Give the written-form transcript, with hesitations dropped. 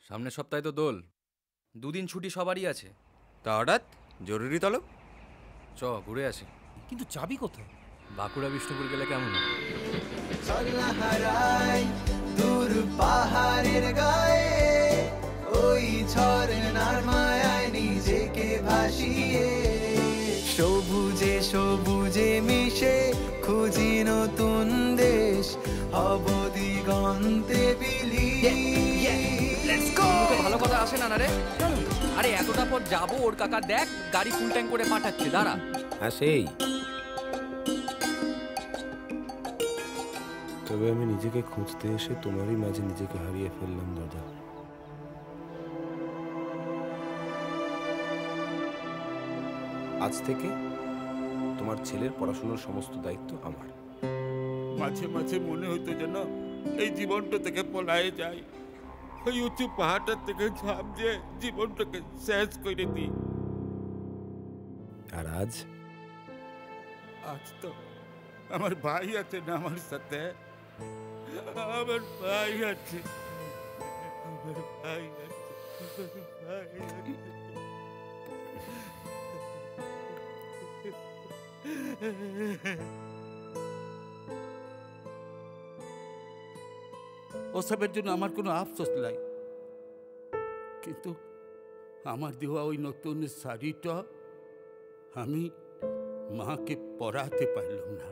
সামনের সপ্তাহে তো দোল, দুদিন ছুটি সবারই আছে। তা হঠাৎ জরুরি তলব? চ ঘুরে আসি। কিন্তু যাবি কোথায়? বাঁকুড়া বিষ্ণুপুর গেলে কেমন হয়? চল না হারাই দূর পাহাড়ের গায়ে, ওই ঝরনার মায়ায় নিজেকে ভাসিয়ে, সবুজে সবুজে মিশে খুঁজি নতুন দেশ, হব দিগন্তে বিলিয়ে। ভালো কথা আসে না রে। আরে এতটা পর যাবো, ওর কাকা দেখ গাড়ি ফুল ট্যাঙ্ক করে পাঠাচ্ছে, দাঁড়া। হ্যাঁ সেই। তবে আমি নিজেকে খুঁজতে এসে তোমারই মাঝে নিজেকে হারিয়ে ফেললাম দাদা। আজ থেকে তোমার ছেলের পড়াশোনার সমস্ত দায়িত্ব আমার। মাঝে মাঝে মনে হতো যেন এই জীবনটা থেকে পলায়ে যায়, ওই উঁচু পাহাড়টা থেকে ঝাঁপ দিয়ে জীবনটাকে শেষ করে দিই। আর আজ আজ তো আমার ভাই আছে না আমার সাথে, আমার ভাই আছে, আমার ভাই আছে, ভাই আছে। ওসবের জন্য আমার কোনো আফসোস নাই, কিন্তু আমার দেওয়া ওই নতুন শাড়িটা আমি মাকে পরাতে পারলাম না।